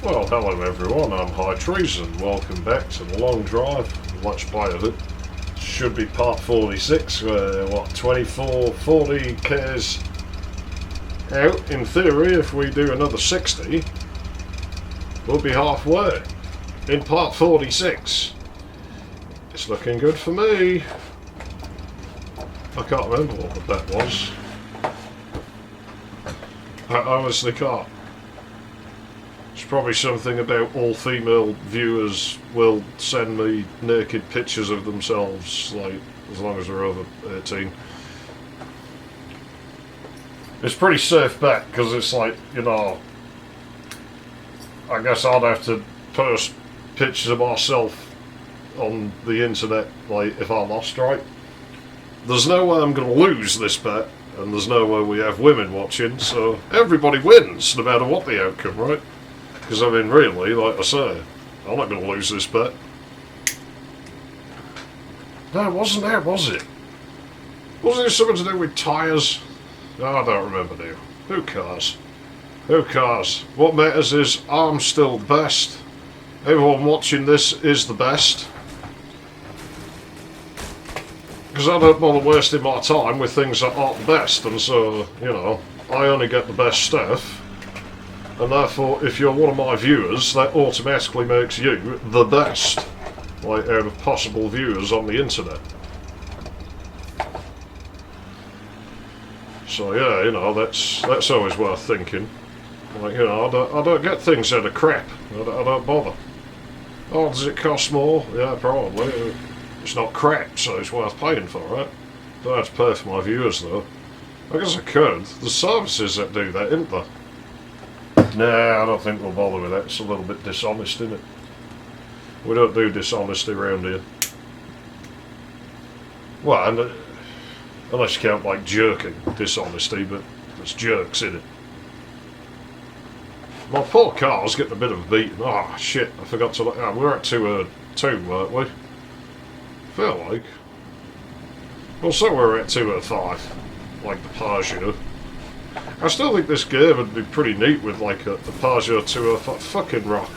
Well, hello everyone, I'm High Treason. Welcome back to The Long Drive. Let's play of it. Should be part 46, 24, 40 Ks out. In theory, if we do another 60, we'll be halfway in part 46. It's looking good for me. I can't remember what the bet was. I honestly can't. It's probably something about all female viewers will send me naked pictures of themselves, like, as long as they're over 18. It's pretty safe bet, because it's like, you know, I guess I'd have to post pictures of myself on the internet, like, if I lost, right? There's no way I'm going to lose this bet, and there's no way we have women watching, so everybody wins, no matter what the outcome, right? Because, I mean, really, like I say, I'm not going to lose this bet. No, it wasn't that, was it? Wasn't it something to do with tyres? Oh, I don't remember now. Who cares? Who cares? What matters is I'm still the best. Everyone watching this is the best. Because I don't bother wasting my time with things that aren't the best, and so, you know, I only get the best stuff. And therefore, if you're one of my viewers, that automatically makes you the best, like, out of possible viewers on the internet. So yeah, you know, that's always worth thinking. Like, you know, I don't get things out of crap. I don't bother. Oh, does it cost more? Yeah, probably. It's not crap, so it's worth paying for, right? Don't have to pay for my viewers, though. I guess I could. There's services that do that, isn't there? Nah, I don't think we'll bother with that. It's a little bit dishonest, isn't it? We don't do dishonesty around here. Well, and, unless you count, like, jerking dishonesty, but it's jerks, isn't it? My poor car's getting a bit of a beating. Oh, shit, I forgot to... we're at 202, weren't we? Feel like. Well, so we're at 205, like the Peugeot. I still think this game would be pretty neat with, like, a Peugeot 205. Fucking rock.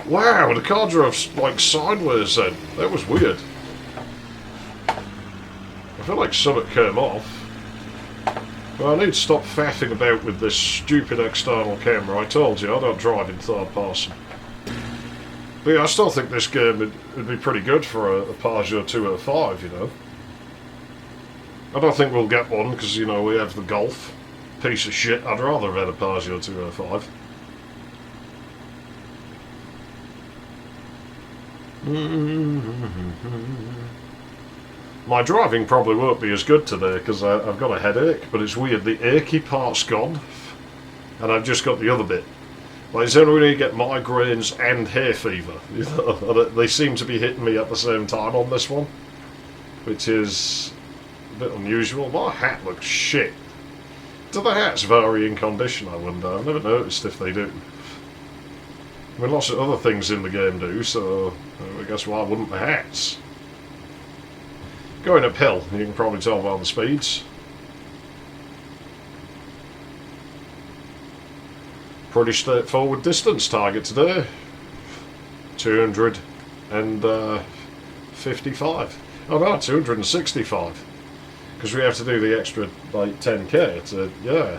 Wow, the car drove, like, sideways then. That was weird. I feel like something came off. Well, I need to stop faffing about with this stupid external camera. I told you, I don't drive in third person. But yeah, I still think this game would be pretty good for a Peugeot 205, you know. I don't think we'll get one, because, you know, we have the Golf. Piece of shit. I'd rather have had a Peugeot 205. My driving probably won't be as good today because I've got a headache, but it's weird. The achy part's gone, and I've just got the other bit. Like, it's only when you get migraines and hay fever. You know, they seem to be hitting me at the same time on this one, which is a bit unusual. My hat looks shit. Do the hats vary in condition, I wonder? I've never noticed if they do. I mean, lots of other things in the game do, so I guess why wouldn't the hats? Going uphill, you can probably tell by the speeds. Pretty straightforward distance target today. 255. Oh no, 265. Because we have to do the extra, like, 10k to, yeah.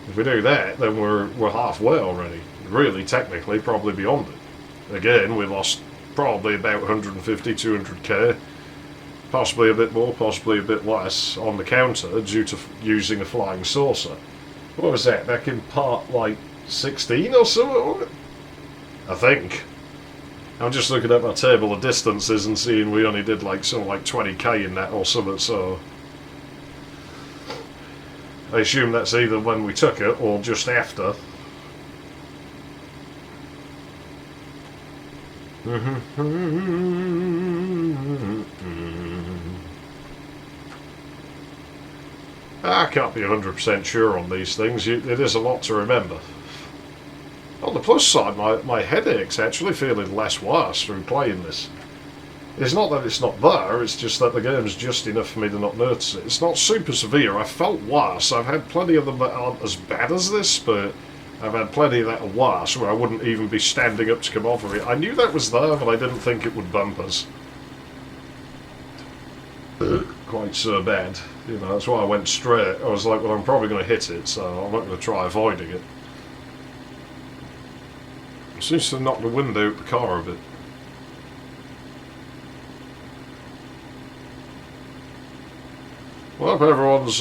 If we do that, then we're halfway already. Really, technically, probably beyond it. Again, we lost probably about 150, 200k. Possibly a bit more, possibly a bit less on the counter due to using a flying saucer. What was that, back in part, like, 16 or so? I think. I'm just looking at my table of distances and seeing we only did, like, something like 20k in that or something, so... I assume that's either when we took it or just after. I can't be 100% sure on these things. It is a lot to remember. On the plus side, my headache's actually feeling less worse through playing this. It's not that it's not there, it's just that the game's just enough for me to not notice it. It's not super severe. I felt worse. I've had plenty of them that aren't as bad as this, but I've had plenty of that at Wass where I wouldn't even be standing up to come over it. I knew that was there, but I didn't think it would bump us quite so bad. You know, that's why I went straight. I was like, well, I'm probably going to hit it, so I'm not going to try avoiding it. It seems to knock the wind out the car a bit. Well, I hope everyone's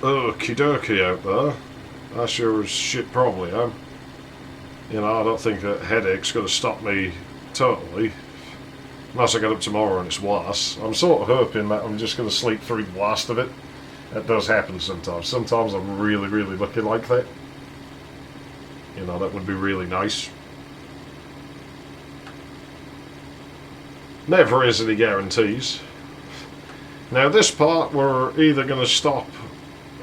okie dokie out there. I sure as shit probably am. You know, I don't think a headache's going to stop me totally. Unless I get up tomorrow and it's worse. I'm sort of hoping that I'm just going to sleep through the last of it. That does happen sometimes. Sometimes I'm really, really lucky like that. You know, that would be really nice. Never is any guarantees. Now this part we're either going to stop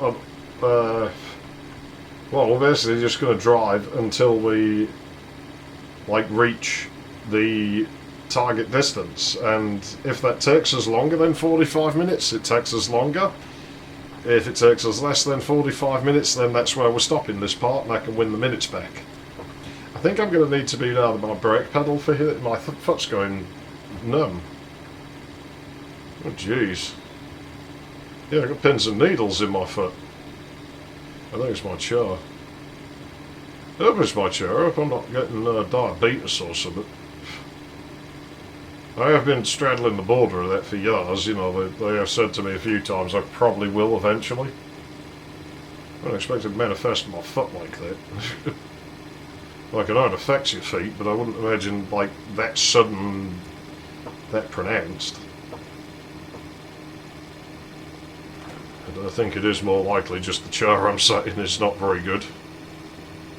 up, well, we're basically just going to drive until we like reach the target distance, and if that takes us longer than 45 minutes, it takes us longer. If it takes us less than 45 minutes, then that's where we're stopping this part and I can win the minutes back. I think I'm going to need to beat out my brake pedal for here. My foot's going numb. Oh jeez. Yeah, I've got pins and needles in my foot. I think it's my chair. I hope it's my chair. I hope I'm not getting diabetes or something. I have been straddling the border of that for years. You know, they have said to me a few times I probably will eventually. I don't expect it to manifest in my foot like that. Like, I know it affects your feet, but I wouldn't imagine, like, that sudden, that pronounced. And I think it is more likely just the chair I'm sat in is not very good.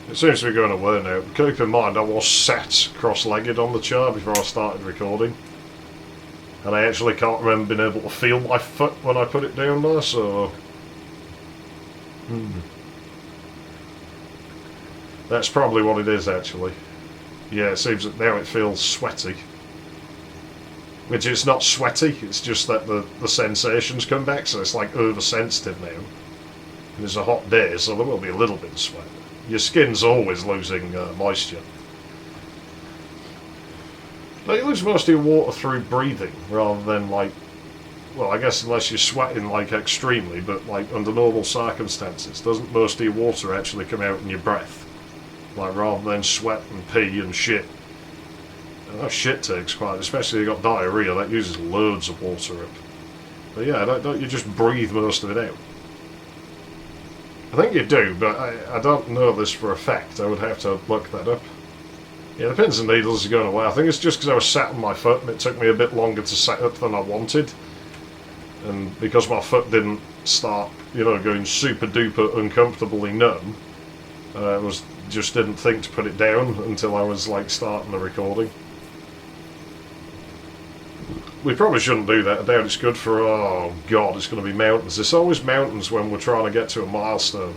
It seems to be going away now. Keep in mind, I was sat cross-legged on the chair before I started recording. And I actually can't remember being able to feel my foot when I put it down there, so... That's probably what it is, actually. Yeah, it seems that now it feels sweaty. Which is not sweaty, it's just that the sensations come back, so it's like oversensitive now. And it's a hot day, so there will be a little bit of sweat. Your skin's always losing moisture. Now, you lose most of your water through breathing, rather than like, well, I guess unless you're sweating like extremely, but like under normal circumstances, doesn't most of your water actually come out in your breath? Like rather than sweat and pee and shit. And that shit takes quite, especially if you've got diarrhea, that uses loads of water up. But yeah, don't you just breathe most of it out? I think you do, but I don't know this for a fact. I would have to look that up. Yeah, the pins and needles are going away. I think it's just because I was sat on my foot and it took me a bit longer to set up than I wanted. And because my foot didn't start, you know, going super duper uncomfortably numb, just didn't think to put it down until I was like starting the recording. We probably shouldn't do that. I doubt it's good for, oh god, it's going to be mountains. There's always mountains when we're trying to get to a milestone.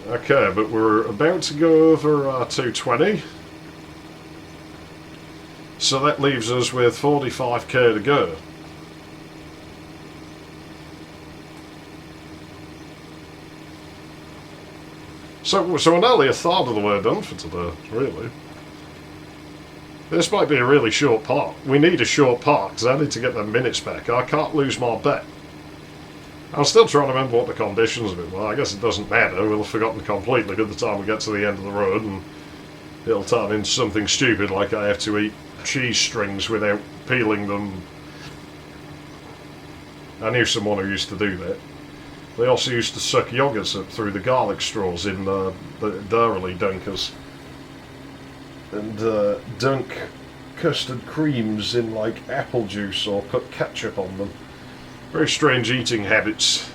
Okay, but we're about to go over 220. So that leaves us with 45k to go. So we're nearly a third of the way done for today, really. This might be a really short part. We need a short part because I need to get the minutes back. I can't lose my bet. I'm still trying to remember what the conditions of it were. I guess it doesn't matter. We'll have forgotten completely by the time we get to the end of the road, and it'll turn into something stupid like I have to eat cheese strings without peeling them. I knew someone who used to do that. They also used to suck yogurts up through the garlic straws in the Dairy Dunkers. And dunk custard creams in like apple juice or put ketchup on them. Very strange eating habits.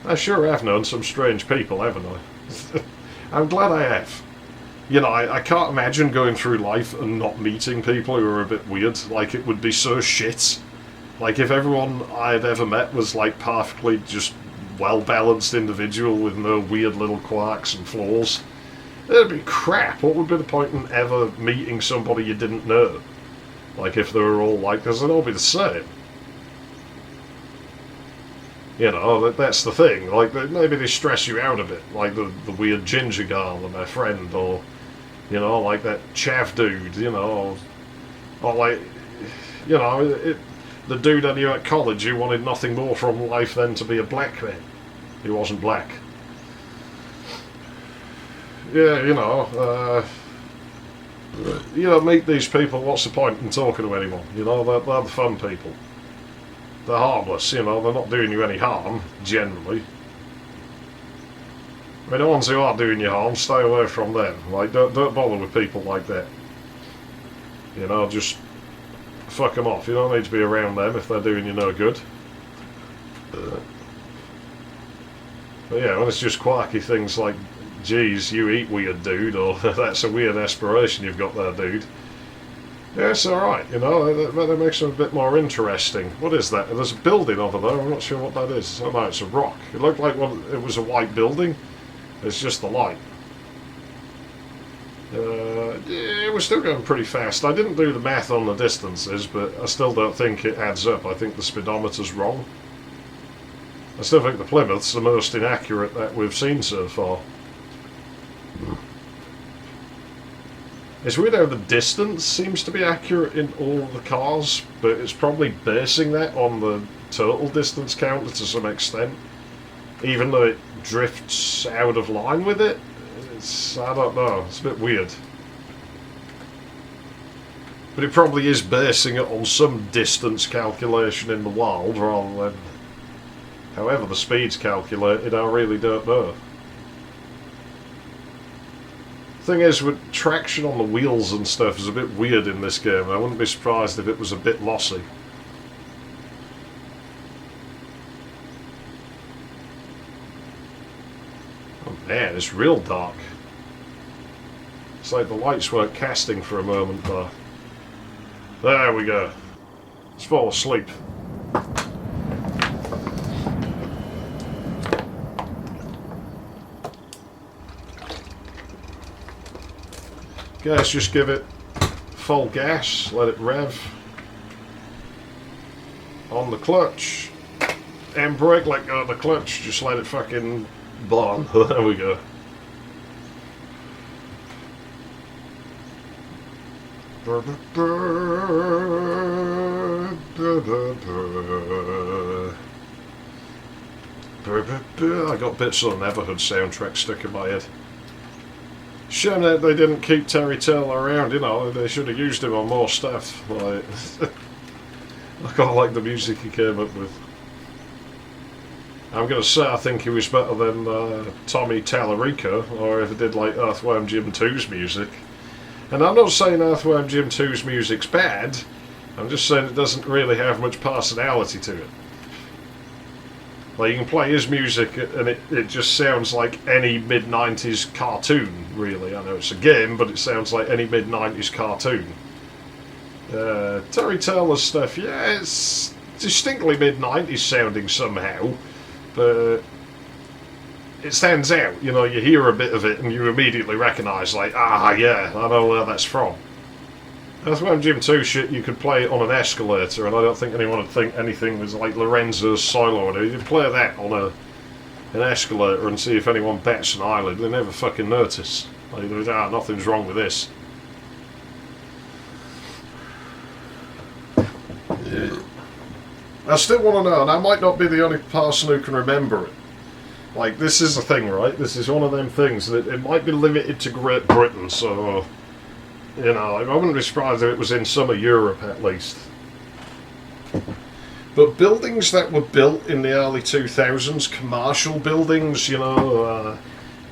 I sure have known some strange people, haven't I? I'm glad I have. You know, I can't imagine going through life and not meeting people who are a bit weird. Like, it would be so shit. Like, if everyone I'd ever met was like perfectly just well-balanced individual with no weird little quirks and flaws, it'd be crap. What would be the point in ever meeting somebody you didn't know? Like, if they were all like this, they'd all be the same. You know, that's the thing. Like, maybe they stress you out a bit, like the weird ginger girl and her friend, or, you know, like that chav dude, you know, or like, you know, the dude I knew at college who wanted nothing more from life than to be a black man. He wasn't black. Yeah, you know, meet these people, what's the point in talking to anyone? You know, they're the fun people. They're harmless, you know, they're not doing you any harm, generally. I mean, the ones who are doing you harm, stay away from them. Like, don't bother with people like that. You know, just fuck them off. You don't need to be around them if they're doing you no good. But yeah, when it's just quirky things like, geez, you eat weird, dude, or that's a weird aspiration you've got there, dude. Yeah, it's alright, you know, that makes it a bit more interesting. What is that? There's a building over there, I'm not sure what that is. Oh no, it's a rock. It looked like it was a white building. It's just the light. Yeah, we're still going pretty fast. I didn't do the math on the distances, but I still don't think it adds up. I think the speedometer's wrong. I still think the Plymouth's the most inaccurate that we've seen so far. It's weird how the distance seems to be accurate in all the cars, but it's probably basing that on the total distance counter to some extent. Even though it drifts out of line with it, I don't know, it's a bit weird. But it probably is basing it on some distance calculation in the world rather than however the speed's calculated. I really don't know. Thing is, with traction on the wheels and stuff is a bit weird in this game. I wouldn't be surprised if it was a bit lossy. Oh man, it's real dark. It's like the lights weren't casting for a moment there. There we go. Let's fall asleep. Okay, let's just give it full gas, let it rev. On the clutch. And brake, let go of the clutch, just let it fucking blow. There we go. I got bits of the Neverhood soundtrack stuck in my head. Shame that they didn't keep Terry Taylor around, you know, they should have used him on more stuff. Like, I quite like the music he came up with. I'm going to say I think he was better than Tommy Tallarico, or if he did like Earthworm Jim 2's music. And I'm not saying Earthworm Jim 2's music's bad, I'm just saying it doesn't really have much personality to it. Like, you can play his music and it just sounds like any mid-90s cartoon, really. I know it's a game, but it sounds like any mid-90s cartoon. Terry Taylor's stuff, yeah, it's distinctly mid-90s sounding somehow, but it stands out. You know, you hear a bit of it and you immediately recognise, like, ah, yeah, I know where that's from. Earthworm Jim 2 shit, you could play it on an escalator, and I don't think anyone would think anything was like Lorenzo's solo. You could play that on an escalator and see if anyone bats an eyelid. They never fucking notice. Like, nothing's wrong with this. I still want to know, and I might not be the only person who can remember it. Like, this is the thing, right? This is one of them things that it might be limited to Great Britain, so... You know, I wouldn't be surprised if it was in some of Europe at least. But buildings that were built in the early 2000s, commercial buildings, you know,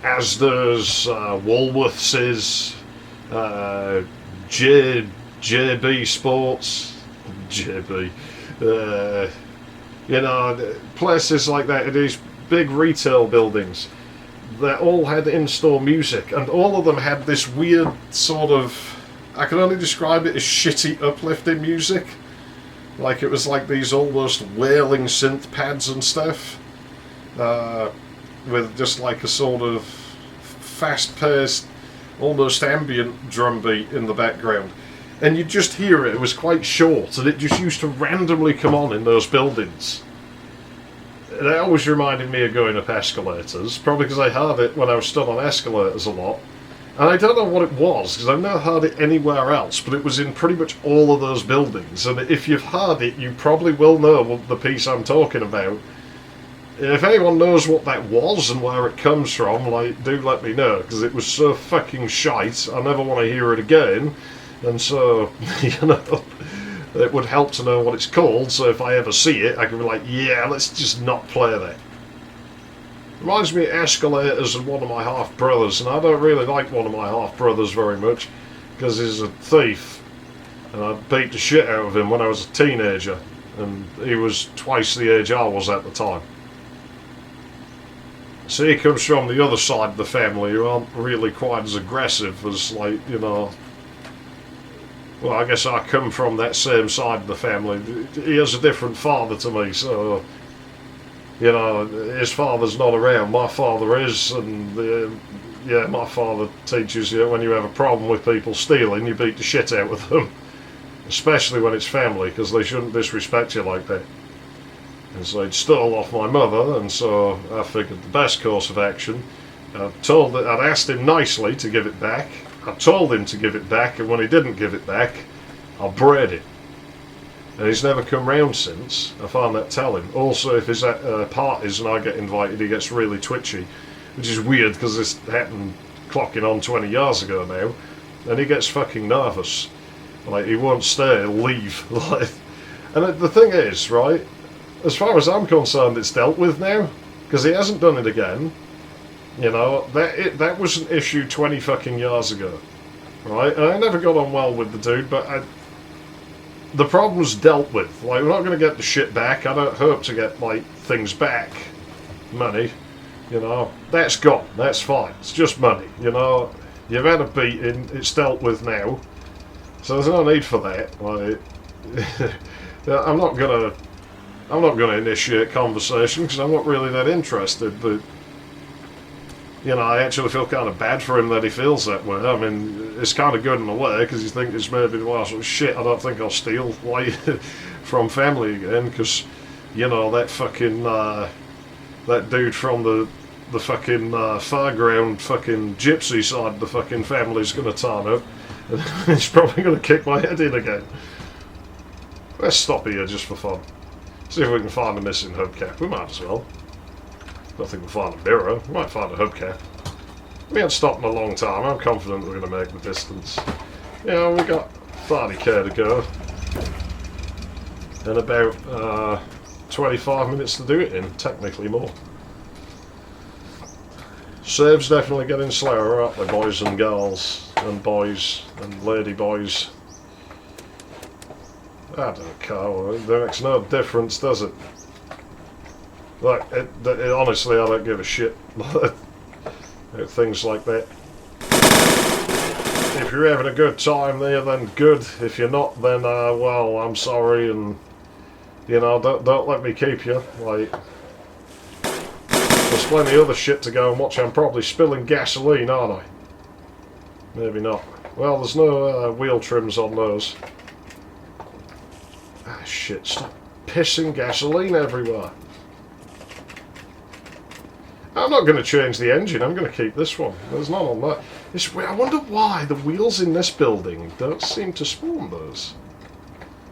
Asda's, Woolworths', JB Sports, JB, you know, places like that, these big retail buildings. They all had in-store music, and all of them had this weird sort of, I can only describe it as shitty uplifting music. Like, it was like these almost wailing synth pads and stuff, with just like a sort of fast-paced, almost ambient drum beat in the background. And you'd just hear it was quite short, and it just used to randomly come on in those buildings. It always reminded me of going up escalators, probably because I heard it when I was stood on escalators a lot. And I don't know what it was, because I've never heard it anywhere else, but it was in pretty much all of those buildings. And if you've heard it, you probably will know what the piece I'm talking about. If anyone knows what that was and where it comes from, like, do let me know, because it was so fucking shite, I never want to hear it again. And so, you know, it would help to know what it's called, so if I ever see it, I can be like, yeah, let's just not play that. Reminds me of escalators and one of my half-brothers, and I don't really like one of my half-brothers very much, because he's a thief, and I beat the shit out of him when I was a teenager, and he was twice the age I was at the time. So he comes from the other side of the family, who aren't really quite as aggressive as, like, you know... Well, I guess I come from that same side of the family. He has a different father to me, so... You know, his father's not around, my father is, and yeah, my father teaches you when you have a problem with people stealing, you beat the shit out of them. Especially when it's family, because they shouldn't disrespect you like that. And so he'd stole off my mother, and so I figured the best course of action, I'd asked him nicely to give it back, I told him to give it back, and when he didn't give it back, I bred it. And he's never come round since. I find that telling. Also, if he's at parties and I get invited, he gets really twitchy, which is weird because this happened clocking on 20 years ago now, and he gets fucking nervous. Like, he won't stay, he'll leave. And the thing is, right, as far as I'm concerned, it's dealt with now, because he hasn't done it again. You know, that was an issue 20 fucking years ago, right? And I never got on well with the dude, but the problem's dealt with. Like, we're not going to get the shit back. I don't hope to get, like, things back. Money. You know, that's gone. That's fine. It's just money. You know, you've had a beating. It's dealt with now. So there's no need for that. Like, I'm not gonna initiate conversation because I'm not really that interested. But you know, I actually feel kind of bad for him that he feels that way. I mean, it's kind of good in a way, because you think it's maybe, well, shit, I don't think I'll steal like, from family again, because, you know, that fucking, that dude from the fucking fairground fucking gypsy side of the fucking family's going to turn up, and he's probably going to kick my head in again. Let's stop here just for fun. See if we can find a missing hubcap. We might as well. I don't think we'll find a mirror. We might find a hubcap. We ain't stopped in a long time. I'm confident we're going to make the distance. Yeah, we got 30k to go. And about 25 minutes to do it in, technically more. Saves definitely getting slower, aren't they, boys and girls, and boys and lady boys? I don't care. It makes no difference, does it? Like, it honestly, I don't give a shit. Things like that. If you're having a good time there, then good. If you're not, then, well, I'm sorry, and, you know, don't let me keep you. Like, there's plenty of other shit to go and watch. I'm probably spilling gasoline, aren't I? Maybe not. Well, there's no wheel trims on those. Ah, shit, stop pissing gasoline everywhere. I'm not going to change the engine, I'm going to keep this one. There's none on that. I wonder why the wheels in this building don't seem to spawn those.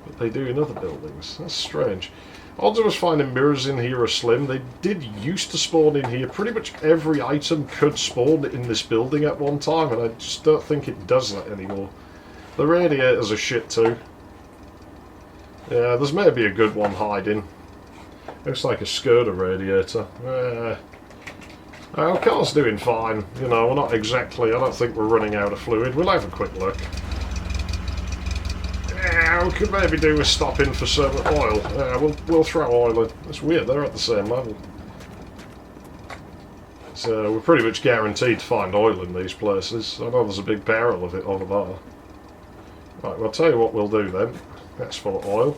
But they do in other buildings. That's strange. Odds of us finding mirrors in here are slim. They did used to spawn in here. Pretty much every item could spawn in this building at one time, and I just don't think it does that anymore. The radiators are shit too. Yeah, there's maybe a good one hiding. Looks like a Skoda radiator. Our car's doing fine, you know, we're not exactly, I don't think we're running out of fluid. We'll have a quick look. Yeah, we could maybe do with stopping for some oil. Yeah, we'll throw oil in. It's weird, they're at the same level. So we're pretty much guaranteed to find oil in these places. I know there's a big barrel of it over there. Right, well, I'll tell you what we'll do then. That's full of oil.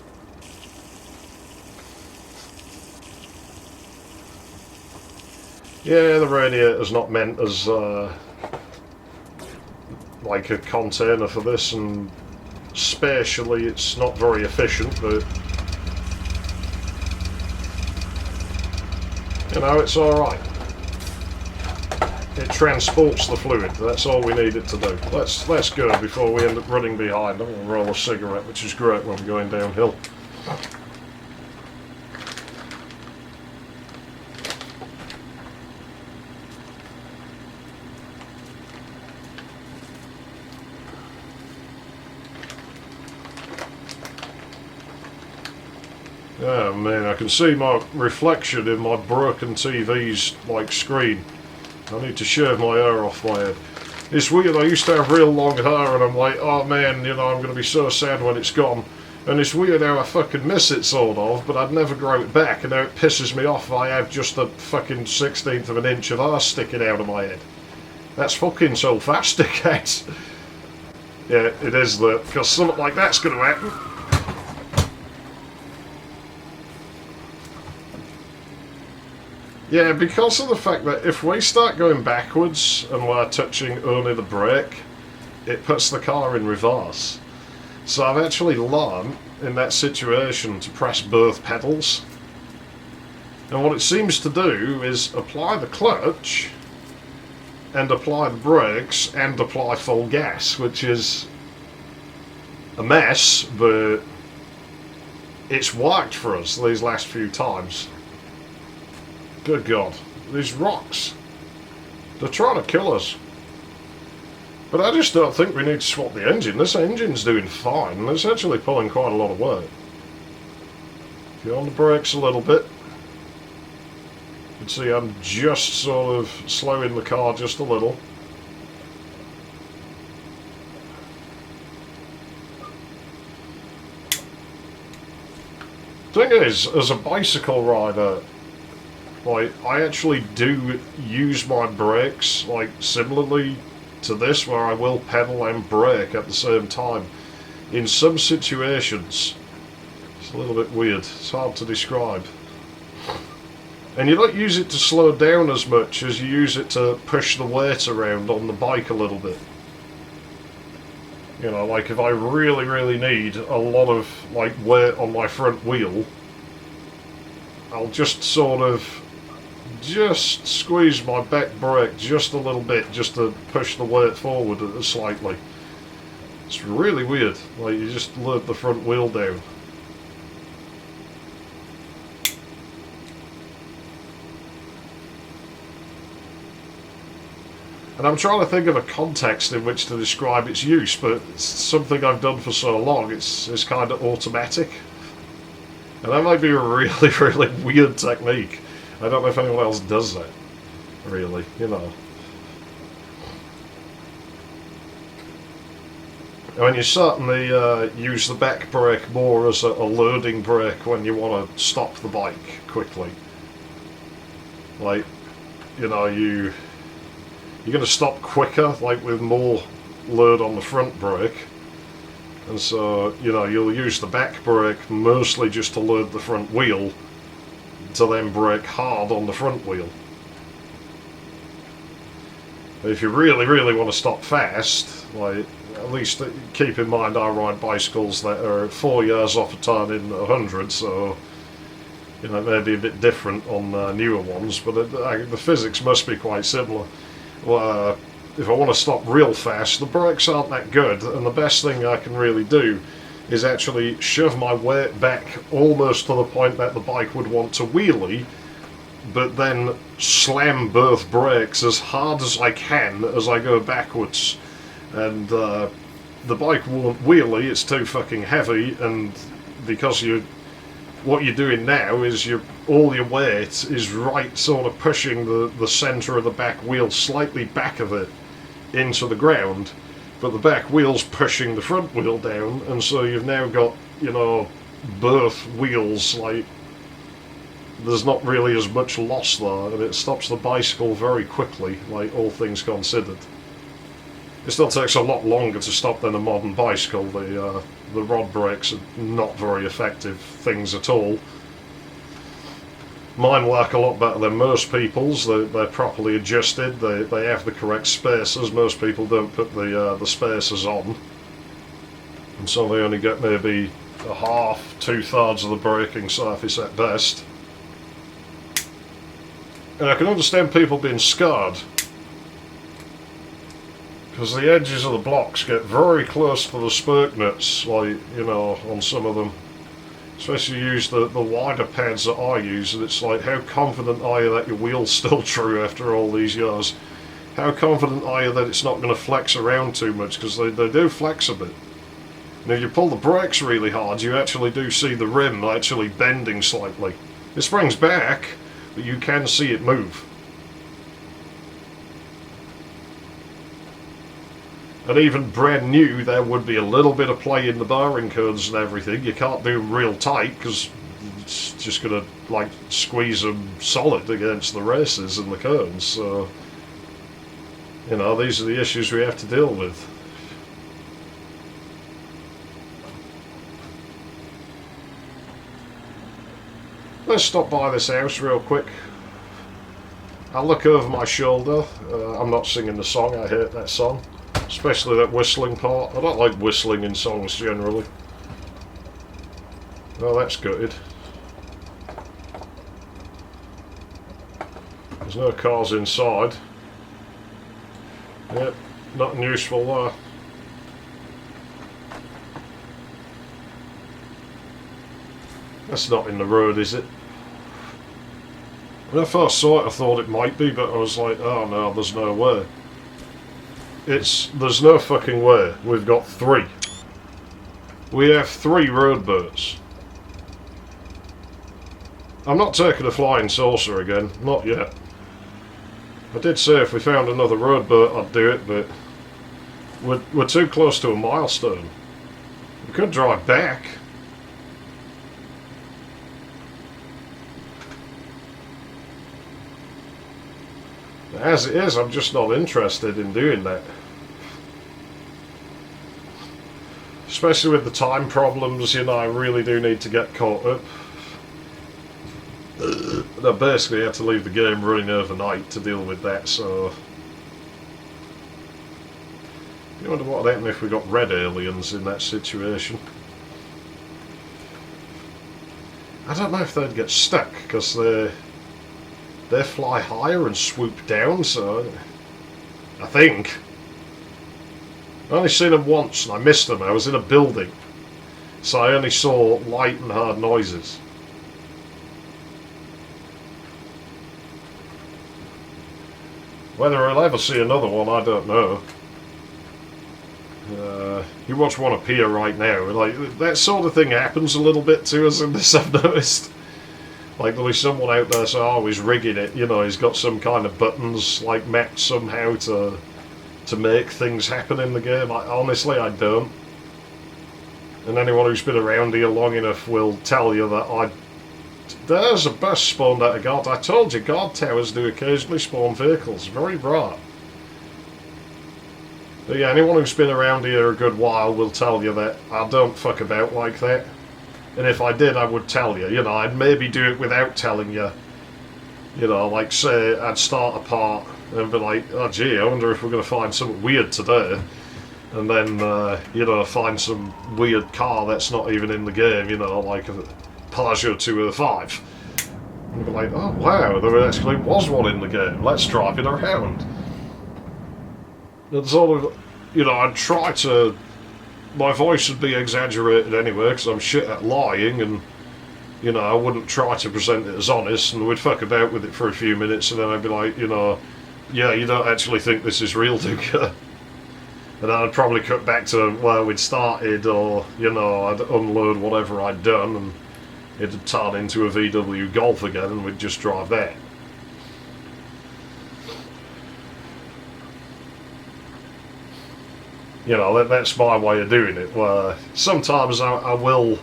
Yeah, the radiator's not meant as like a container for this, and spatially it's not very efficient, but You know, it's alright. It transports the fluid, that's all we need it to do. Let's go before we end up running behind. I'm going to roll a cigarette, which is great when we're going downhill. Oh man, I can see my reflection in my broken TV's like screen. I need to shave my hair off my head. It's weird, I used to have real long hair and I'm like, oh man, you know, I'm going to be so sad when it's gone. And it's weird how I fucking miss it sort of, but I'd never grow it back, and now it pisses me off if I have just a fucking 16th of an inch of hair sticking out of my head. That's fucking so fast it gets. Yeah, it is though, because something like that's going to happen. Yeah, because of the fact that if we start going backwards and we're touching only the brake, it puts the car in reverse. So I've actually learned in that situation to press both pedals. And what it seems to do is apply the clutch and apply the brakes and apply full gas, which is a mess, but it's worked for us these last few times. Good God, these rocks, they're trying to kill us. But I just don't think we need to swap the engine. This engine's doing fine, and it's actually pulling quite a lot of work. Go on the brakes a little bit. You can see I'm just sort of slowing the car just a little. Thing is, as a bicycle rider, like, I actually do use my brakes, like, similarly to this, where I will pedal and brake at the same time. In some situations, it's a little bit weird, it's hard to describe. And you don't use it to slow down as much as you use it to push the weight around on the bike a little bit. You know, like if I really, really need a lot of, like, weight on my front wheel, I'll just sort of just squeeze my back brake just a little bit just to push the weight forward slightly. It's really weird, like you just load the front wheel down. And I'm trying to think of a context in which to describe its use, but it's something I've done for so long, it's kind of automatic. And that might be a really, really weird technique. I don't know if anyone else does that, really, you know. I mean, you certainly use the back brake more as a loading brake when you want to stop the bike quickly. Like, you know, you're going to stop quicker, like with more load on the front brake. And so, you know, you'll use the back brake mostly just to load the front wheel, to then brake hard on the front wheel. If you really, really want to stop fast, like, at least keep in mind I ride bicycles that are 4 years off a turning 100, so, you know, it may be a bit different on newer ones, but the physics must be quite similar. Well, if I want to stop real fast, the brakes aren't that good, and the best thing I can really do is actually shove my weight back almost to the point that the bike would want to wheelie, but then slam both brakes as hard as I can as I go backwards. And the bike won't wheelie, it's too fucking heavy, and because what you're doing now is all your weight is right sort of pushing the centre of the back wheel slightly back of it into the ground, but the back wheel's pushing the front wheel down, and so you've now got, you know, both wheels, like, there's not really as much loss there, and it stops the bicycle very quickly, like, all things considered. It still takes a lot longer to stop than a modern bicycle. The rod brakes are not very effective things at all. Mine work a lot better than most people's. They're properly adjusted. They have the correct spacers. Most people don't put the spacers on, and so they only get maybe a half, 2/3 of the braking surface at best. And I can understand people being scarred, because the edges of the blocks get very close to the spoke nuts, like, you know, on some of them. Especially you use the wider pads that I use, and it's like, how confident are you that your wheel's still true after all these years? How confident are you that it's not going to flex around too much, because they do flex a bit. And if you pull the brakes really hard, you actually do see the rim actually bending slightly. It springs back, but you can see it move. And even brand new, there would be a little bit of play in the bearing cones and everything. You can't do them real tight because it's just going to like squeeze them solid against the races and the cones. So, you know, these are the issues we have to deal with. Let's stop by this house real quick. I'll look over my shoulder. I'm not singing the song, I hate that song. Especially that whistling part. I don't like whistling in songs generally. Oh, that's gutted. There's no cars inside. Yep, nothing useful there. That's not in the road, is it? When I first saw it, I thought it might be, but I was like, oh no, there's no way. There's no fucking way. We've got 3. We have 3 road boats. I'm not taking a flying saucer again. Not yet. I did say if we found another road boat I'd do it, but we're too close to a milestone. We could drive back. As it is, I'm just not interested in doing that. Especially with the time problems, you know, I really do need to get caught up. I basically had to leave the game running overnight to deal with that, so... You wonder what would happen if we got red aliens in that situation. I don't know if they'd get stuck, because they fly higher and swoop down, so... I think. I only seen them once and I missed them. I was in a building, so I only saw light and hard noises. Whether I'll ever see another one, I don't know. You watch one appear right now, like that sort of thing happens a little bit to us in this, I've noticed. Like there'll be someone out there saying, oh, he's rigging it, you know, he's got some kind of buttons like mapped somehow to make things happen in the game. Honestly, I don't. And anyone who's been around here long enough will tell you that there's a bus spawned out of guard. I told you, guard towers do occasionally spawn vehicles. Very bright. But yeah, anyone who's been around here a good while will tell you that I don't fuck about like that. And if I did, I would tell you. You know, I'd maybe do it without telling you. You know, like say I'd start a part and be like, oh gee, I wonder if we're going to find something weird today. And then, you know, find some weird car that's not even in the game, you know, like a Peugeot 205. And be like, oh wow, there actually was one in the game, let's drive it around. And sort of, you know, I'd try to... My voice would be exaggerated anyway, because I'm shit at lying, and, you know, I wouldn't try to present it as honest, and we'd fuck about with it for a few minutes, and then I'd be like, you know, yeah, you don't actually think this is real, do you? And then I'd probably cut back to where we'd started, or, you know, I'd unload whatever I'd done, and it'd turn into a VW Golf again, and we'd just drive that. You know, that's my way of doing it, where sometimes I will,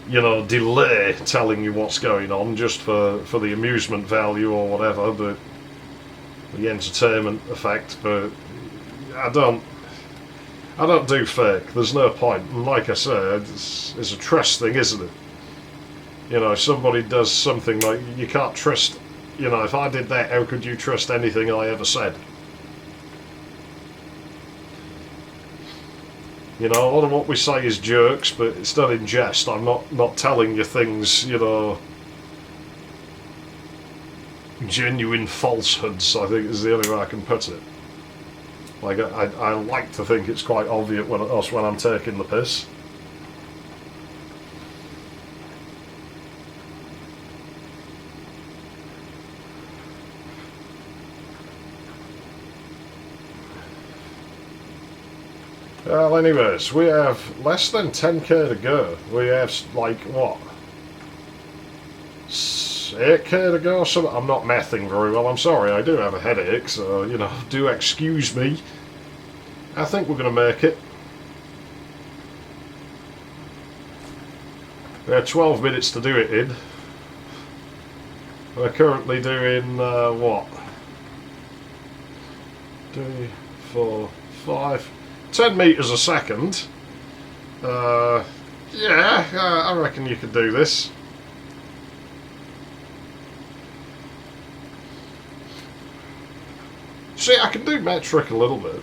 you know, delay telling you what's going on just for the amusement value or whatever, but the entertainment effect, but I don't do fake. There's no point. And like I said, it's a trust thing, isn't it? You know, if somebody does something like, you can't trust, you know, if I did that, how could you trust anything I ever said? You know, a lot of what we say is jokes, but it's done in jest. I'm not telling you things, you know, genuine falsehoods, I think is the only way I can put it. Like, I like to think it's quite obvious when I'm taking the piss. Well, anyways, we have less than 10k to go. We have, like, what? 8k to go or something? I'm not mathing very well, I'm sorry. I do have a headache, so, you know, do excuse me. I think we're going to make it. We have 12 minutes to do it in. We're currently doing, what? 3, 4, 5... 10 metres a second. Yeah, I reckon you could do this. See, I can do metric a little bit.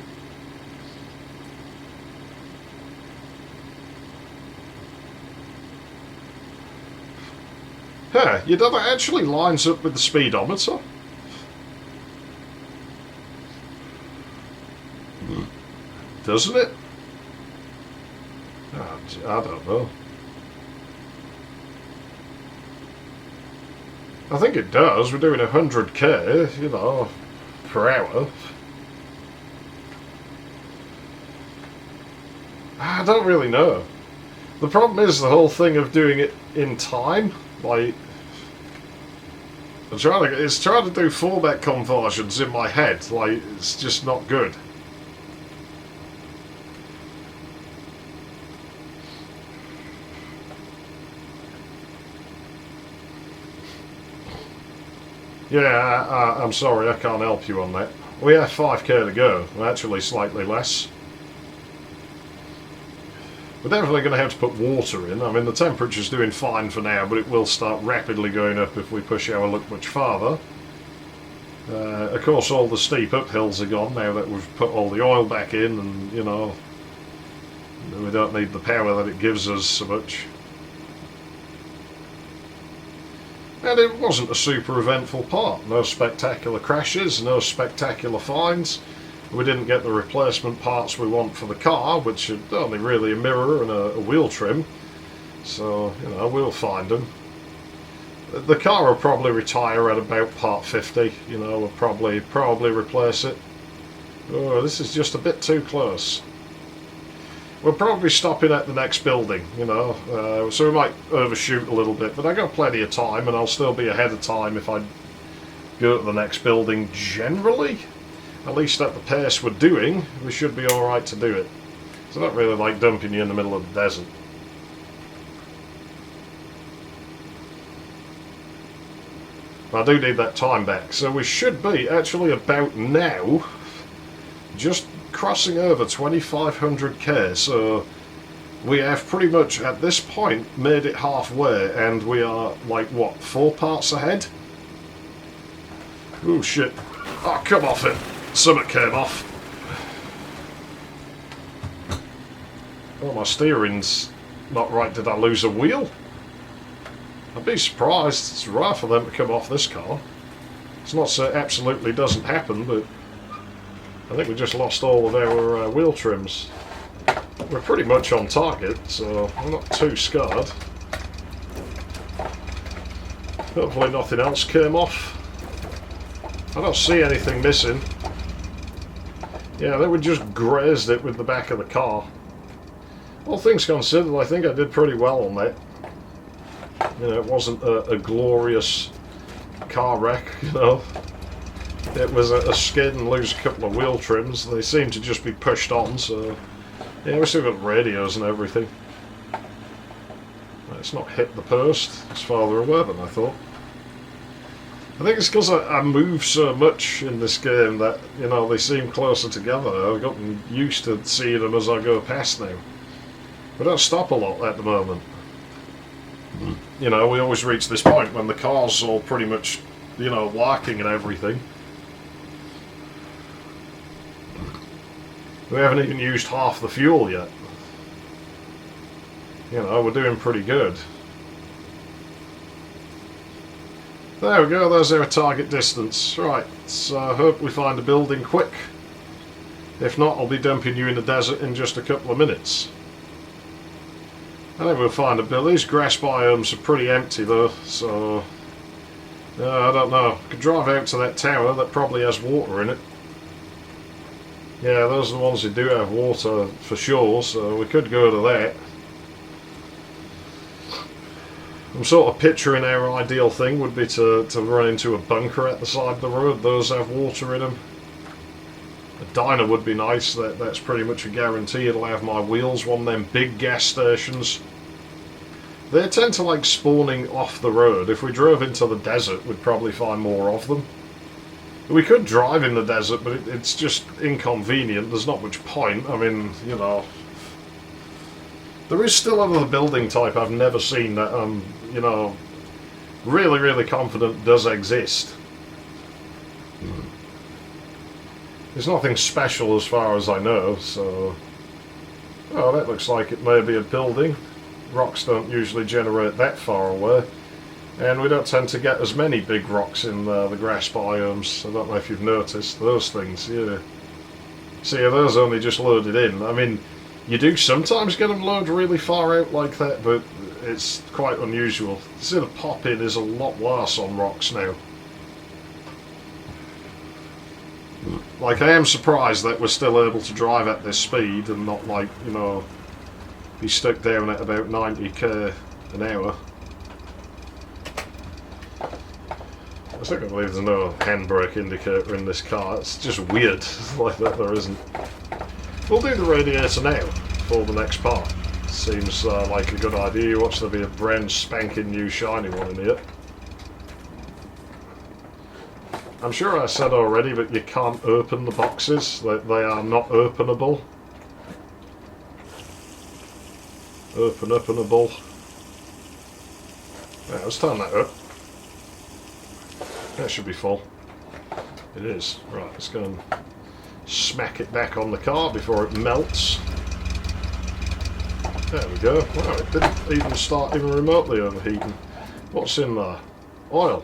Huh, you know that actually lines up with the speedometer? Doesn't it? Oh, I don't know. I think it does. We're doing 100k, you know, per hour. I don't really know. The problem is the whole thing of doing it in time. Like, it's trying to do format conversions in my head. Like, it's just not good. Yeah, I'm sorry, I can't help you on that. We have 5k to go, actually slightly less. We're definitely going to have to put water in. I mean, the temperature's doing fine for now, but it will start rapidly going up if we push our luck much farther. Of course, all the steep uphills are gone now that we've put all the oil back in, and, you know, we don't need the power that it gives us so much. And it wasn't a super eventful part. No spectacular crashes, no spectacular finds. We didn't get the replacement parts we want for the car, which are only really a mirror and a wheel trim. So, you know, we'll find them. The car will probably retire at about part 50. You know, we'll probably replace it. Oh, this is just a bit too close. We'll probably stop in at the next building, you know, so we might overshoot a little bit, but I got plenty of time, and I'll still be ahead of time if I go to the next building generally. At least at the pace we're doing, we should be alright to do it. So I don't really like dumping you in the middle of the desert. I do need that time back, so we should be actually about now just crossing over 2500k, so we have pretty much at this point made it halfway, and we are like what, 4 parts ahead? Oh shit. Oh, come off it. Something came off. Oh, my steering's not right. Did I lose a wheel? I'd be surprised. It's rare for them to come off this car. It's not so absolutely doesn't happen, but I think we just lost all of our wheel trims. We're pretty much on target, so I'm not too scared. Hopefully nothing else came off. I don't see anything missing. Yeah, they would just grazed it with the back of the car. All things considered, I think I did pretty well on that. You know, it wasn't a glorious car wreck, you know. It was a skid and lose a couple of wheel trims. They seem to just be pushed on, so... Yeah, we still got radios and everything. It's not hit the post. It's farther away than I thought. I think it's because I move so much in this game that, you know, they seem closer together. I've gotten used to seeing them as I go past now. We don't stop a lot at the moment. You know, we always reach this point when the car's all pretty much, you know, walking and everything. We haven't even used half the fuel yet. You know, we're doing pretty good. There we go, there's our target distance. Right, so I hope we find a building quick. If not, I'll be dumping you in the desert in just a couple of minutes. I think we'll find a building. These grass biomes are pretty empty though, so... I don't know. Could drive out to that tower that probably has water in it. Yeah, those are the ones that do have water for sure, so we could go to that. I'm sort of picturing our ideal thing would be to run into a bunker at the side of the road. Those have water in them. A diner would be nice. That's pretty much a guarantee it'll have my wheels. One of them big gas stations. They tend to like spawning off the road. If we drove into the desert, we'd probably find more of them. We could drive in the desert, but it's just inconvenient. There's not much point. I mean, you know... There is still another building type I've never seen that I'm, you know, really, really confident does exist. There's nothing special as far as I know, so... Oh, that looks like it may be a building. Rocks don't usually generate that far away. And we don't tend to get as many big rocks in the grass biomes. I don't know if you've noticed those things, yeah. See, those only just loaded in. I mean... You do sometimes get them load really far out like that, but it's quite unusual. See, the pop-in is a lot worse on rocks now. Like, I am surprised that we're still able to drive at this speed and not, like, you know, be stuck down at about 90k an hour. I think I believe there's no handbrake indicator in this car. It's just weird like that there isn't. We'll do the radiator now for the next part. Seems like a good idea. You watch, there'll be a brand spanking new shiny one in here. I'm sure I said already, but you can't open the boxes. They are not openable. Openable. Right, let's turn that up. That should be full. It is. Right, let's go and smack it back on the car before it melts. There we go. Wow, it didn't even start even remotely overheating. What's in there? Oil.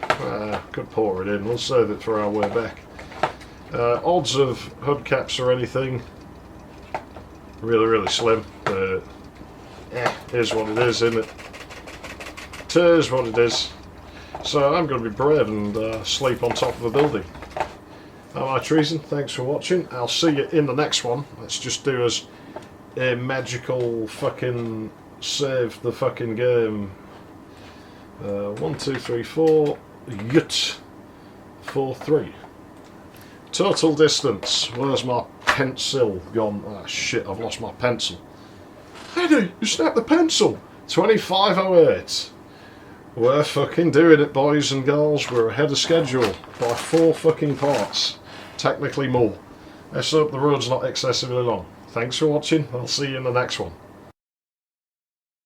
Could pour it in. We'll save it for our way back. Odds of hubcaps or anything, really, really slim. But here's what it is, isn't it? It is what it is. So I'm going to be brave and sleep on top of a building. Am I treason? Thanks for watching. I'll see you in the next one. Let's just do as a magical fucking save the fucking game. 1, 2, 3, 4. Yut. 4, 3. Total distance. Where's my pencil gone? Ah, shit, I've lost my pencil. Eddie, you snapped the pencil. 2508. We're fucking doing it, boys and girls. We're ahead of schedule by 4 fucking parts. Technically more. Let's hope the road's not excessively long. Thanks for watching. I'll see you in the next one.